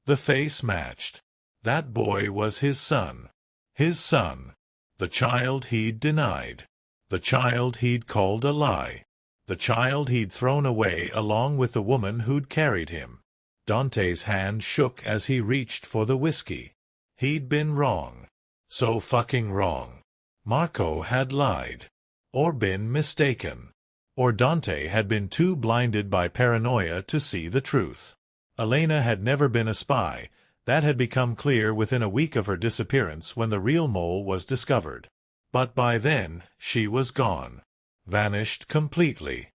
The face matched. That boy was his son. His son. The child he'd denied. The child he'd called a lie. The child he'd thrown away along with the woman who'd carried him. Dante's hand shook as he reached for the whiskey. He'd been wrong. So fucking wrong. Marco had lied. Or been mistaken. Or Dante had been too blinded by paranoia to see the truth. Elena had never been a spy. That had become clear within a week of her disappearance when the real mole was discovered. But by then, she was gone. Vanished completely.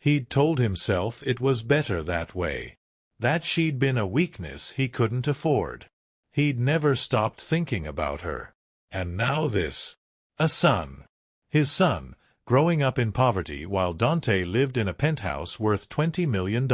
He'd told himself it was better that way. That she'd been a weakness he couldn't afford. He'd never stopped thinking about her. And now this. A son. His son, growing up in poverty while Dante lived in a penthouse worth $20 million.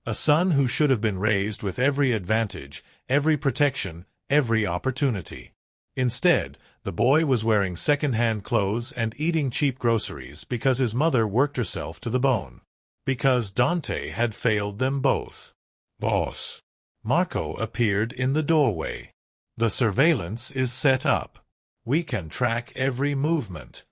A son who should have been raised with every advantage, every protection, every opportunity. Instead, the boy was wearing second-hand clothes and eating cheap groceries because his mother worked herself to the bone. Because Dante had failed them both. Boss. Marco appeared in the doorway. The surveillance is set up. We can track every movement.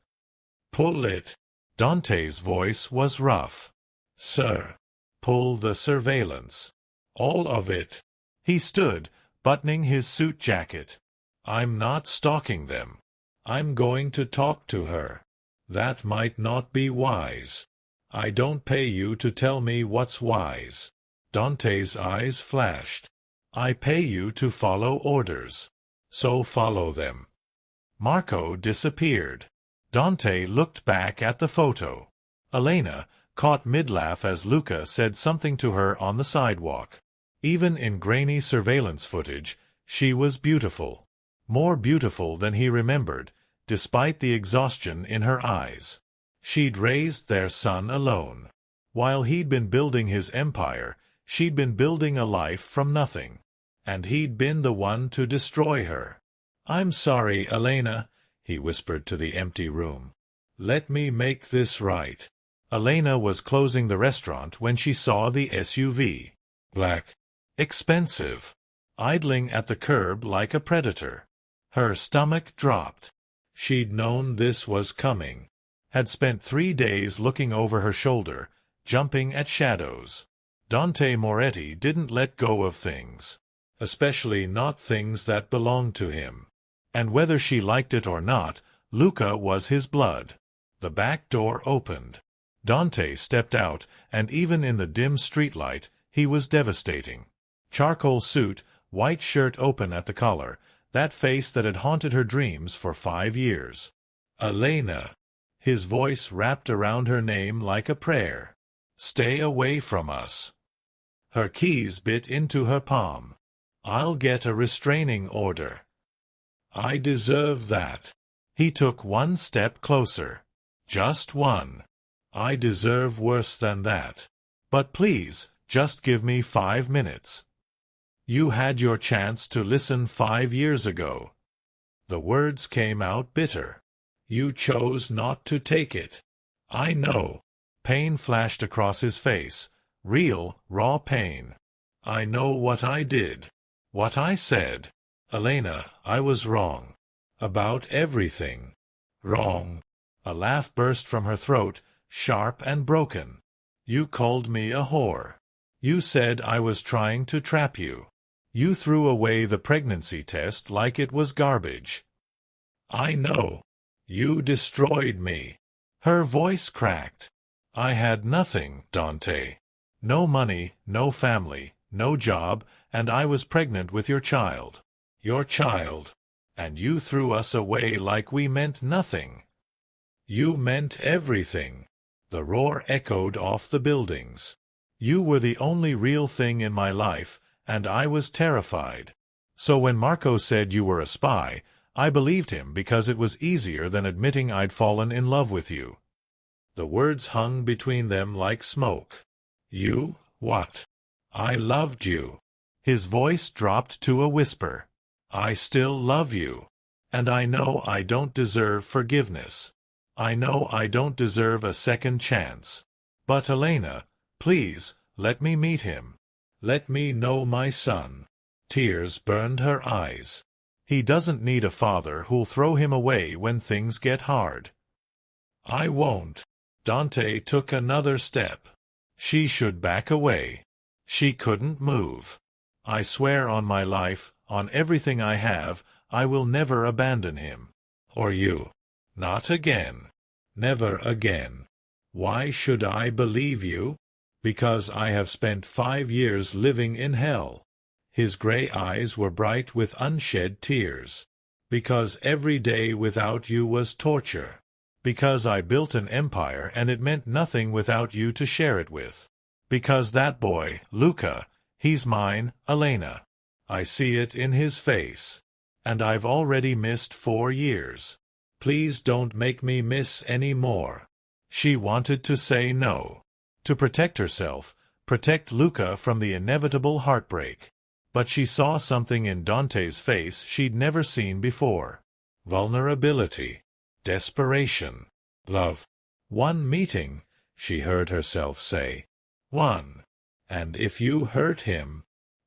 Pull it. Dante's voice was rough. Sir. Pull the surveillance. All of it. He stood, buttoning his suit jacket. I'm not stalking them. I'm going to talk to her. That might not be wise. I don't pay you to tell me what's wise. Dante's eyes flashed. I pay you to follow orders. So follow them. Marco disappeared. Dante looked back at the photo. Elena, caught mid-laugh as Luca said something to her on the sidewalk. Even in grainy surveillance footage, she was beautiful. More beautiful than he remembered, despite the exhaustion in her eyes. She'd raised their son alone. While he'd been building his empire, she'd been building a life from nothing. And he'd been the one to destroy her. I'm sorry, Elena, he whispered to the empty room. Let me make this right. Elena was closing the restaurant when she saw the SUV. Black. Expensive. Idling at the curb like a predator. Her stomach dropped. She'd known this was coming. Had spent 3 days looking over her shoulder, jumping at shadows. Dante Moretti didn't let go of things. Especially not things that belonged to him. And whether she liked it or not, Luca was his blood. The back door opened. Dante stepped out, and even in the dim streetlight, he was devastating. Charcoal suit, white shirt open at the collar, that face that had haunted her dreams for 5 years. Elena. His voice wrapped around her name like a prayer. Stay away from us. Her keys bit into her palm. I'll get a restraining order. I deserve that. He took 1 step closer. Just one. I deserve worse than that. But please, just give me 5 minutes. You had your chance to listen 5 years ago. The words came out bitter. You chose not to take it. I know. Pain flashed across his face. Real, raw pain. I know what I did. What I said. Elena, I was wrong. About everything. Wrong. A laugh burst from her throat, sharp and broken. You called me a whore. You said I was trying to trap you. You threw away the pregnancy test like it was garbage. I know. You destroyed me. Her voice cracked. I had nothing, Dante. No money, no family, no job, and I was pregnant with your child. Your child. And you threw us away like we meant nothing. You meant everything. The roar echoed off the buildings. You were the only real thing in my life, and I was terrified. So when Marco said you were a spy, I believed him because it was easier than admitting I'd fallen in love with you. The words hung between them like smoke. You? What? I loved you. His voice dropped to a whisper. I still love you. And I know I don't deserve forgiveness. I know I don't deserve a second chance. But Elena, please, let me meet him. Let me know my son. Tears burned her eyes. He doesn't need a father who'll throw him away when things get hard. I won't. Dante took another step. She should back away. She couldn't move. I swear on my life, on everything I have, I will never abandon him. Or you. Not again. Never again. Why should I believe you? Because I have spent 5 years living in hell. His gray eyes were bright with unshed tears. Because every day without you was torture. Because I built an empire and it meant nothing without you to share it with. Because that boy, Luca, he's mine, Elena. I see it in his face. And I've already missed 4 years. Please don't make me miss any more. She wanted to say no. To protect herself, protect Luca from the inevitable heartbreak. But she saw something in Dante's face she'd never seen before. Vulnerability. Desperation. Love. 1 meeting, she heard herself say. 1. And if you hurt him,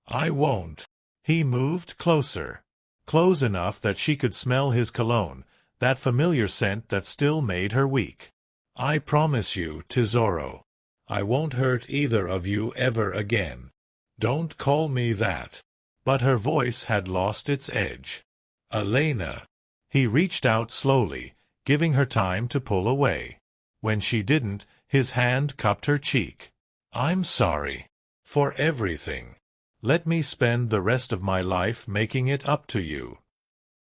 I won't. He moved closer. Close enough that she could smell his cologne, that familiar scent that still made her weak. I promise you, Tesoro. I won't hurt either of you ever again. Don't call me that. But her voice had lost its edge. Elena. He reached out slowly, giving her time to pull away. When she didn't, his hand cupped her cheek. I'm sorry. For everything. Let me spend the rest of my life making it up to you.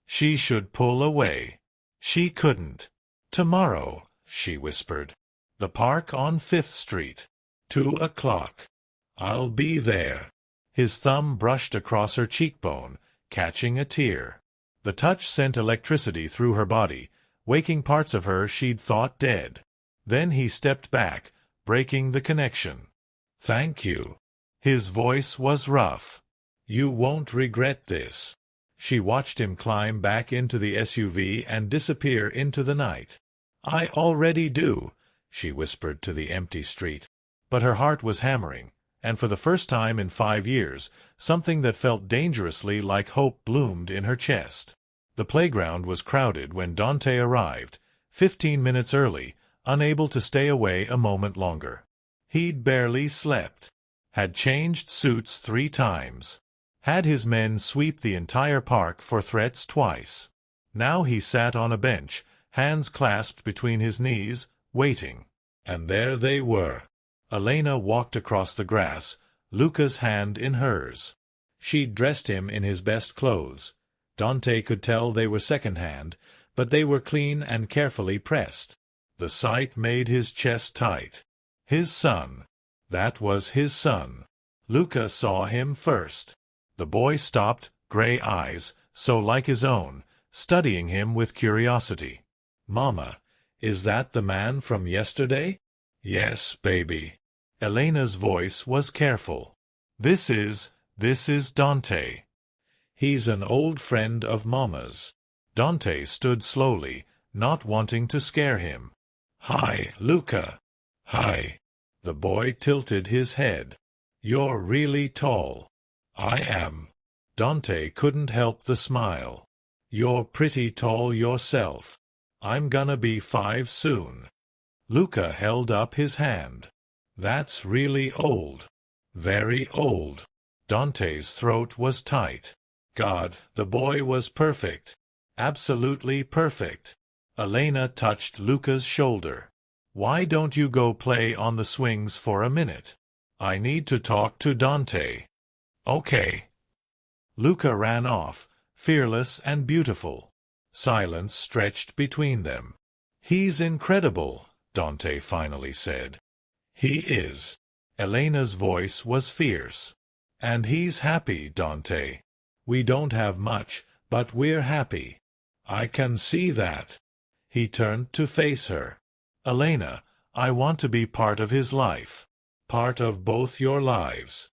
She should pull away. She couldn't. Tomorrow, she whispered. The park on 5th Street. 2 o'clock. I'll be there. His thumb brushed across her cheekbone, catching a tear. The touch sent electricity through her body, waking parts of her she'd thought dead. Then he stepped back, breaking the connection. Thank you. His voice was rough. You won't regret this. She watched him climb back into the SUV and disappear into the night. I already do, she whispered to the empty street. But her heart was hammering, and for the first time in 5 years, something that felt dangerously like hope bloomed in her chest. The playground was crowded when Dante arrived, 15 minutes early, unable to stay away a moment longer. He'd barely slept. Had changed suits 3 times. Had his men sweep the entire park for threats twice. Now he sat on a bench, hands clasped between his knees, waiting. And there they were. Elena walked across the grass, Luca's hand in hers. She'd dressed him in his best clothes. Dante could tell they were second-hand, but they were clean and carefully pressed. The sight made his chest tight. His son. That was his son. Luca saw him first. The boy stopped, gray eyes, so like his own, studying him with curiosity. Mama, is that the man from yesterday? Yes, baby. Elena's voice was careful. This is Dante. He's an old friend of Mama's. Dante stood slowly, not wanting to scare him. Hi, Luca. Hi. The boy tilted his head. You're really tall. I am. Dante couldn't help the smile. You're pretty tall yourself. I'm gonna be 5 soon. Luca held up his hand. That's really old. Very old. Dante's throat was tight. God, the boy was perfect. Absolutely perfect. Elena touched Luca's shoulder. Why don't you go play on the swings for a minute? I need to talk to Dante. Okay. Luca ran off, fearless and beautiful. Silence stretched between them. He's incredible, Dante finally said. He is. Elena's voice was fierce. And he's happy, Dante. We don't have much, but we're happy. I can see that. He turned to face her. Elena, I want to be part of his life. Part of both your lives.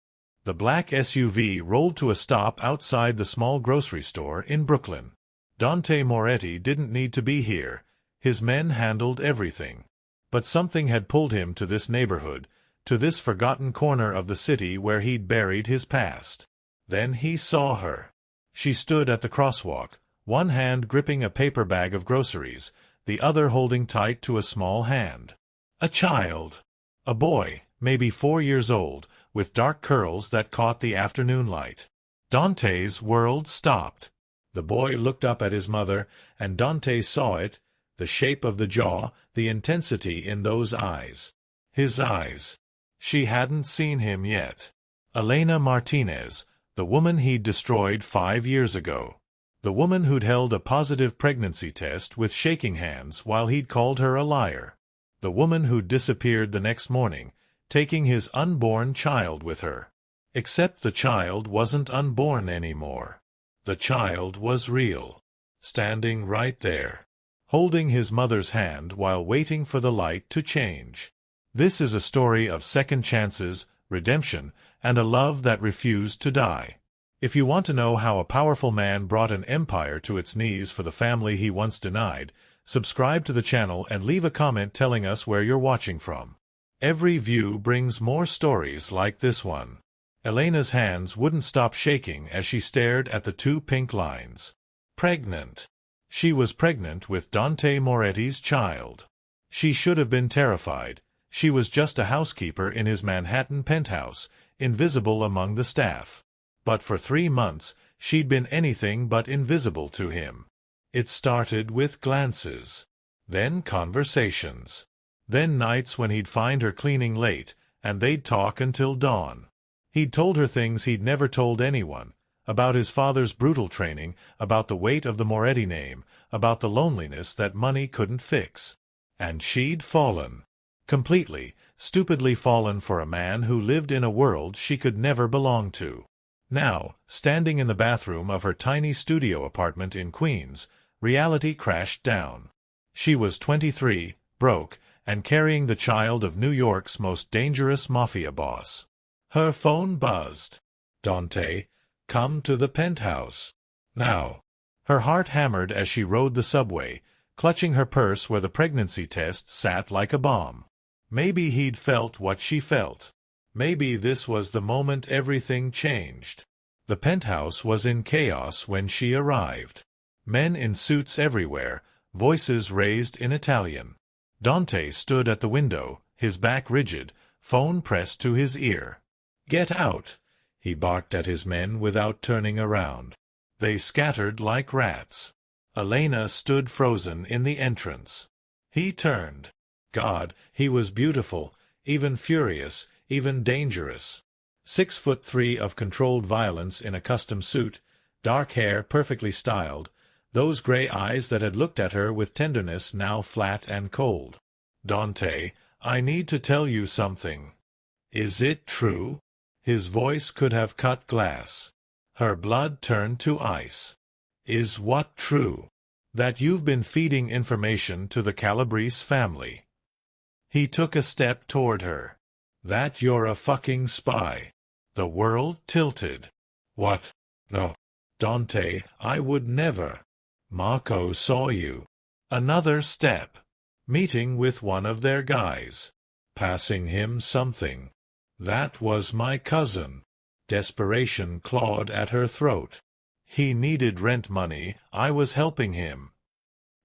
The black SUV rolled to a stop outside the small grocery store in Brooklyn. Dante Moretti didn't need to be here. His men handled everything. But something had pulled him to this neighborhood, to this forgotten corner of the city where he'd buried his past. Then he saw her. She stood at the crosswalk, one hand gripping a paper bag of groceries, the other holding tight to a small hand. A child. A boy, maybe 4 years old, with dark curls that caught the afternoon light. Dante's world stopped. The boy looked up at his mother, and Dante saw it, the shape of the jaw, the intensity in those eyes. His eyes. She hadn't seen him yet. Elena Martinez, the woman he'd destroyed 5 years ago. The woman who'd held a positive pregnancy test with shaking hands while he'd called her a liar. The woman who'd disappeared the next morning, taking his unborn child with her. Except the child wasn't unborn anymore. The child was real. Standing right there, holding his mother's hand while waiting for the light to change. This is a story of second chances, redemption, and a love that refused to die. If you want to know how a powerful man brought an empire to its knees for the family he once denied, subscribe to the channel and leave a comment telling us where you're watching from. Every view brings more stories like this one. Elena's hands wouldn't stop shaking as she stared at the 2 pink lines. Pregnant. She was pregnant with Dante Moretti's child. She should have been terrified. She was just a housekeeper in his Manhattan penthouse, invisible among the staff. But for 3 months, she'd been anything but invisible to him. It started with glances. Then conversations. Then nights when he'd find her cleaning late, and they'd talk until dawn. He'd told her things he'd never told anyone, about his father's brutal training, about the weight of the Moretti name, about the loneliness that money couldn't fix. And she'd fallen. Completely, stupidly fallen for a man who lived in a world she could never belong to. Now, standing in the bathroom of her tiny studio apartment in Queens, reality crashed down. She was 23, broke, and carrying the child of New York's most dangerous mafia boss. Her phone buzzed. Dante, come to the penthouse. Now. Her heart hammered as she rode the subway, clutching her purse where the pregnancy test sat like a bomb. Maybe he'd felt what she felt. Maybe this was the moment everything changed. The penthouse was in chaos when she arrived. Men in suits everywhere, voices raised in Italian. Dante stood at the window, his back rigid, phone pressed to his ear. "Get out!" he barked at his men without turning around. They scattered like rats. Elena stood frozen in the entrance. He turned. God, he was beautiful, even furious, even dangerous. 6'3" of controlled violence in a custom suit, dark hair perfectly styled, those gray eyes that had looked at her with tenderness now flat and cold. "Dante, I need to tell you something." "Is it true?" His voice could have cut glass. Her blood turned to ice. "Is what true?" "That you've been feeding information to the Calabrese family." He took a step toward her. "That you're a fucking spy." The world tilted. "What? No. Dante, I would never." "Marco saw you." Another step. Meeting with one of their guys. Passing him something. "That was my cousin." Desperation clawed at her throat. "He needed rent money. I was helping him."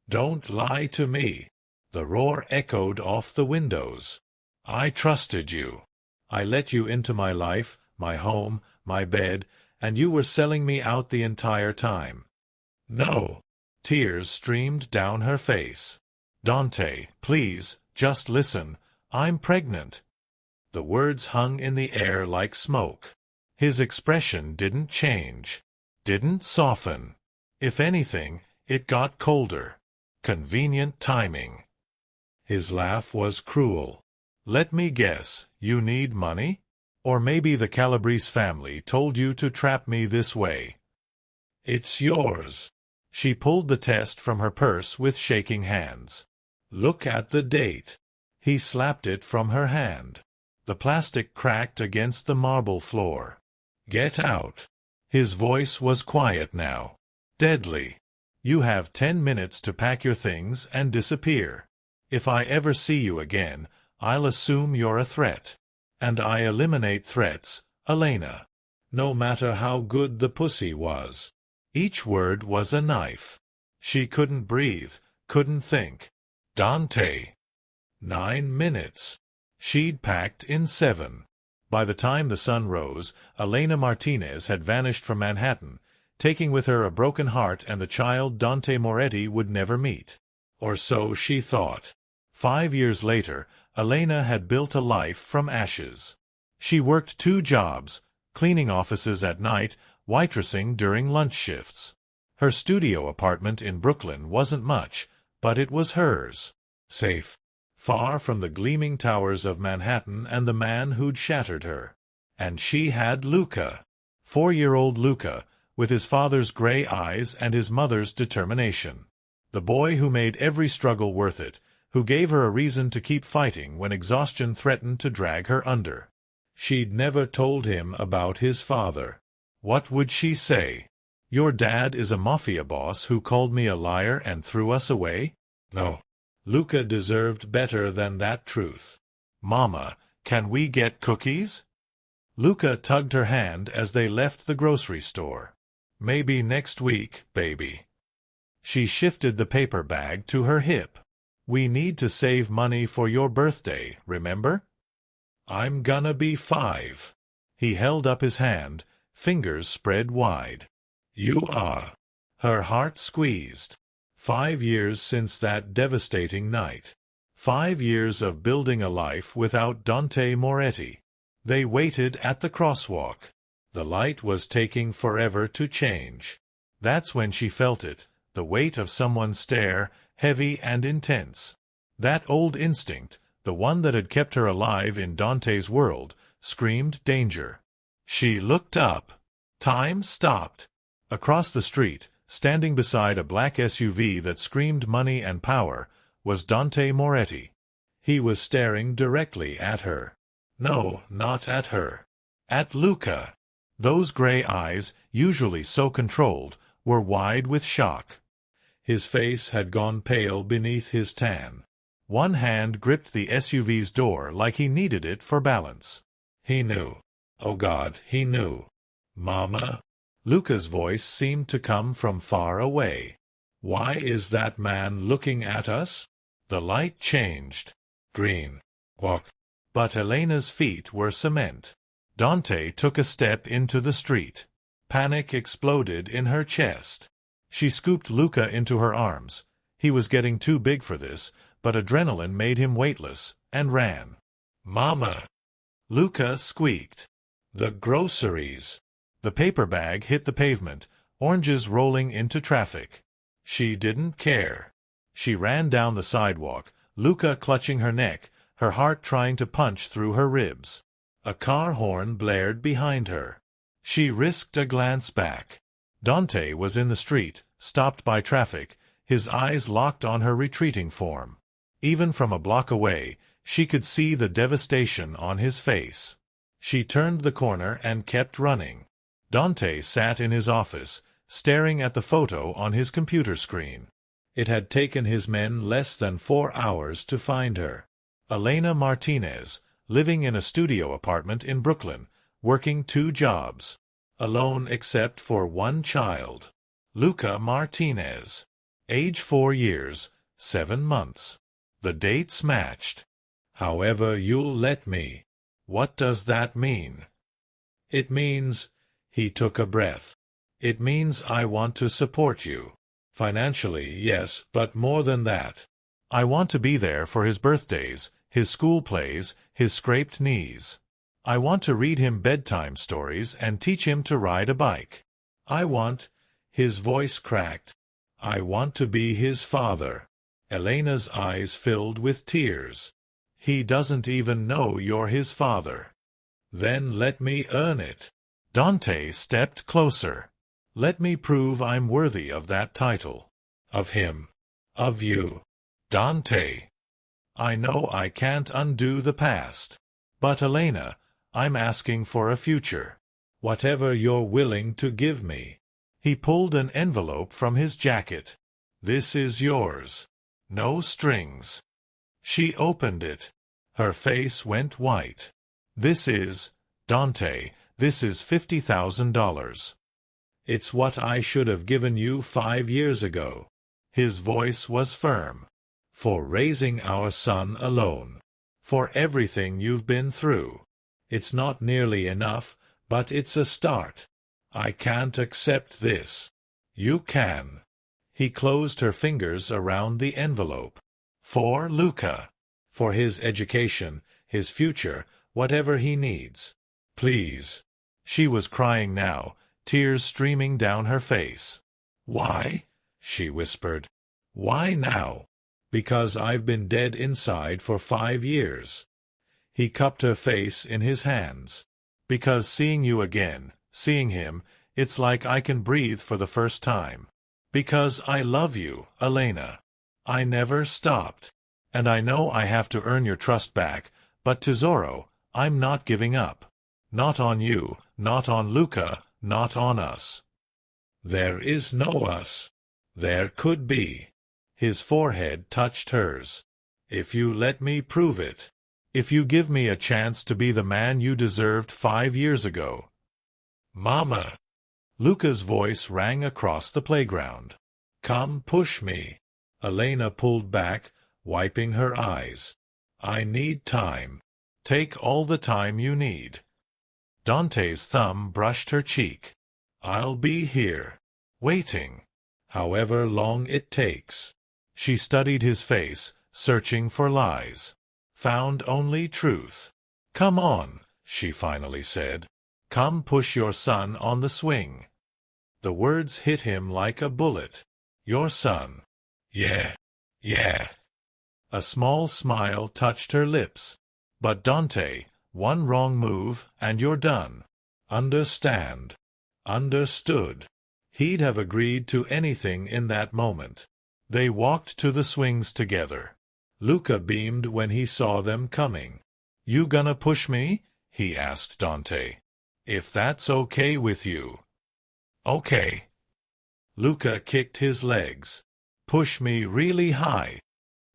"Don't lie to me." The roar echoed off the windows. "I trusted you. I let you into my life, my home, my bed, and you were selling me out the entire time." "No." Tears streamed down her face. "Dante, please, just listen. I'm pregnant." The words hung in the air like smoke. His expression didn't change, didn't soften. If anything, it got colder. Convenient timing. His laugh was cruel. "Let me guess, you need money? Or maybe the Calabrese family told you to trap me this way." "It's yours." She pulled the test from her purse with shaking hands. "Look at the date." He slapped it from her hand. The plastic cracked against the marble floor. "Get out." His voice was quiet now. Deadly. "You have 10 minutes to pack your things and disappear. If I ever see you again, I'll assume you're a threat. And I eliminate threats, Elena." no matter how good the pussy was. Each word was a knife. She couldn't breathe, couldn't think. Dante. 9 minutes. She'd packed in 7. By the time the sun rose, Elena Martinez had vanished from Manhattan, taking with her a broken heart and the child Dante Moretti would never meet. Or so she thought. 5 years later, Elena had built a life from ashes. She worked 2 jobs, cleaning offices at night, waitressing during lunch shifts. Her studio apartment in Brooklyn wasn't much, but it was hers. Safe. Far from the gleaming towers of Manhattan and the man who'd shattered her. And she had Luca. 4-year-old Luca, with his father's gray eyes and his mother's determination. The boy who made every struggle worth it, who gave her a reason to keep fighting when exhaustion threatened to drag her under. She'd never told him about his father. What would she say? Your dad is a mafia boss who called me a liar and threw us away? No. Luca deserved better than that truth. Mama, can we get cookies? Luca tugged her hand as they left the grocery store. Maybe next week, baby. She shifted the paper bag to her hip. We need to save money for your birthday, remember? I'm gonna be 5. He held up his hand, fingers spread wide. You are. Her heart squeezed. 5 years since that devastating night. 5 years of building a life without Dante Moretti. They waited at the crosswalk. The light was taking forever to change. That's when she felt it, the weight of someone's stare, heavy and intense. That old instinct, the one that had kept her alive in Dante's world, screamed danger. She looked up. Time stopped. Across the street, standing beside a black SUV that screamed money and power, was Dante Moretti. He was staring directly at her. No, not at her. At Luca. Those gray eyes, usually so controlled, were wide with shock. His face had gone pale beneath his tan. One hand gripped the SUV's door like he needed it for balance. He knew. Oh God, he knew. Mama? Luca's voice seemed to come from far away. Why is that man looking at us? The light changed. Green. Walk. But Elena's feet were cement. Dante took a step into the street. Panic exploded in her chest. She scooped Luca into her arms. He was getting too big for this, but adrenaline made him weightless, and ran. Mama! Luca squeaked. The groceries. The paper bag hit the pavement, oranges rolling into traffic. She didn't care. She ran down the sidewalk, Luca clutching her neck, her heart trying to punch through her ribs. A car horn blared behind her. She risked a glance back. Dante was in the street, stopped by traffic, his eyes locked on her retreating form. Even from a block away, she could see the devastation on his face. She turned the corner and kept running. Dante sat in his office, staring at the photo on his computer screen. It had taken his men less than 4 hours to find her. Elena Martinez, living in a studio apartment in Brooklyn, working 2 jobs. Alone except for 1 child. Luca Martinez. Age 4 years, 7 months. The dates matched. However you'll let me. What does that mean? It means... He took a breath. It means I want to support you. Financially, yes, but more than that. I want to be there for his birthdays, his school plays, his scraped knees. I want to read him bedtime stories and teach him to ride a bike. I want... His voice cracked. I want to be his father. Elena's eyes filled with tears. He doesn't even know you're his father. Then let me earn it. Dante stepped closer. Let me prove I'm worthy of that title. Of him. Of you. Dante. I know I can't undo the past. But Elena, I'm asking for a future. Whatever you're willing to give me. He pulled an envelope from his jacket. This is yours. No strings. She opened it. Her face went white. This is, Dante, This is $50,000. It's what I should have given you 5 years ago." His voice was firm. "For raising our son alone. For everything you've been through. It's not nearly enough, but it's a start. I can't accept this." "You can." He closed her fingers around the envelope. "For Luca. For his education, his future, whatever he needs. Please." She was crying now, tears streaming down her face. "Why?" she whispered. "Why now?" "Because I've been dead inside for 5 years." He cupped her face in his hands. "Because seeing you again, seeing him, it's like I can breathe for the first time. Because I love you, Elena. I never stopped. And I know I have to earn your trust back, but Tesoro, I'm not giving up. Not on you, not on Luca, not on us." "There is no us." "There could be." His forehead touched hers. "If you let me prove it. If you give me a chance to be the man you deserved 5 years ago." "Mama!" Luca's voice rang across the playground. "Come push me." Elena pulled back, wiping her eyes. "I need time. Take all the time you need." Dante's thumb brushed her cheek. "I'll be here, waiting, however long it takes." She studied his face, searching for lies. Found only truth. "Come on," she finally said. "Come push your son on the swing." The words hit him like a bullet. "Your son." "Yeah, yeah." A small smile touched her lips. "But Dante, one wrong move and you're done. Understand." Understood. He'd have agreed to anything in that moment. They walked to the swings together. Luca beamed when he saw them coming. "You gonna push me?" he asked Dante. "If that's okay with you." "Okay." Luca kicked his legs. "Push me really high."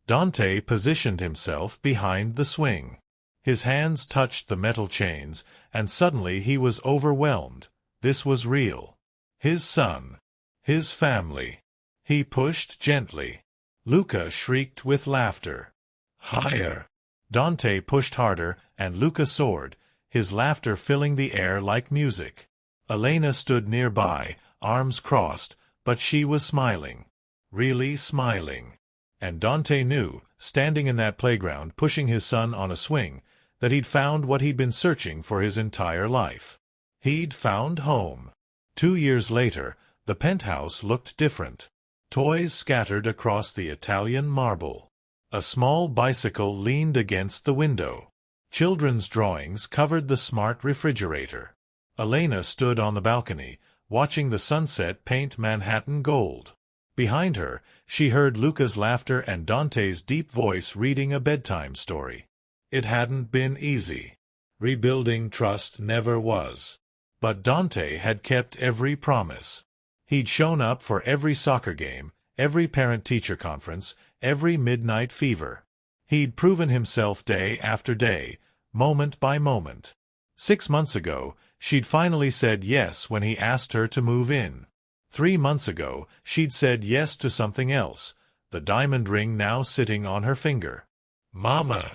Dante positioned himself behind the swing. His hands touched the metal chains, and suddenly he was overwhelmed. This was real. His son. His family. He pushed gently. Luca shrieked with laughter. "Higher." Dante pushed harder, and Luca soared, his laughter filling the air like music. Elena stood nearby, arms crossed, but she was smiling. Really smiling. And Dante knew, standing in that playground pushing his son on a swing, that he'd found what he'd been searching for his entire life. He'd found home. 2 years later, the penthouse looked different. Toys scattered across the Italian marble. A small bicycle leaned against the window. Children's drawings covered the smart refrigerator. Elena stood on the balcony, watching the sunset paint Manhattan gold. Behind her, she heard Luca's laughter and Dante's deep voice reading a bedtime story. It hadn't been easy. Rebuilding trust never was. But Dante had kept every promise. He'd shown up for every soccer game, every parent-teacher conference, every midnight fever. He'd proven himself day after day, moment by moment. 6 months ago, she'd finally said yes when he asked her to move in. 3 months ago, she'd said yes to something else, the diamond ring now sitting on her finger. "Mama!"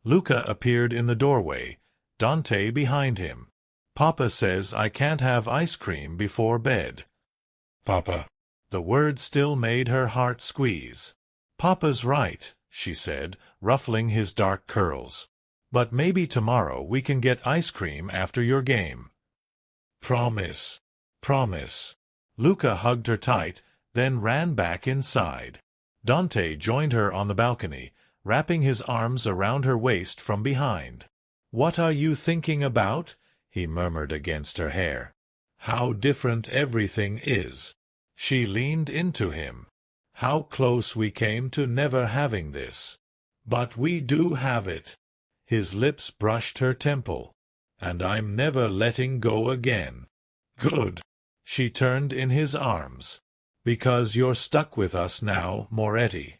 Luca appeared in the doorway, Dante behind him. "Papa says I can't have ice cream before bed." "Papa." The word still made her heart squeeze. "Papa's right," she said, ruffling his dark curls. "But maybe tomorrow we can get ice cream after your game." "Promise. Promise." Luca hugged her tight, then ran back inside. Dante joined her on the balcony, wrapping his arms around her waist from behind. "What are you thinking about?" he murmured against her hair. "How different everything is." She leaned into him. "How close we came to never having this. But we do have it." His lips brushed her temple. "And I'm never letting go again." "Good." She turned in his arms. "Because you're stuck with us now, Moretti.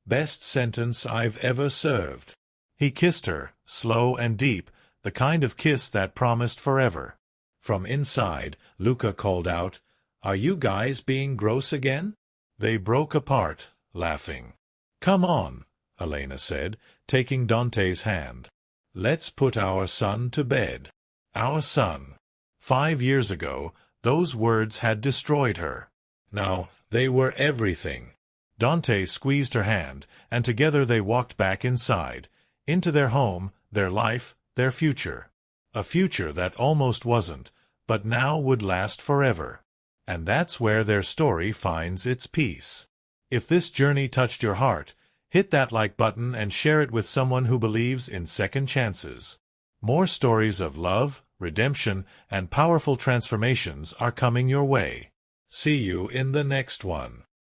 Best sentence I've ever served." He kissed her, slow and deep, the kind of kiss that promised forever. From inside, Luca called out, "Are you guys being gross again?" They broke apart, laughing. "Come on," Elena said, taking Dante's hand. "Let's put our son to bed." Our son. 5 years ago, those words had destroyed her. Now, they were everything. Dante squeezed her hand, and together they walked back inside, into their home, their life, their future. A future that almost wasn't, but now would last forever. And that's where their story finds its peace. If this journey touched your heart, hit that like button and share it with someone who believes in second chances. More stories of love, redemption, and powerful transformations are coming your way. See you in the next one.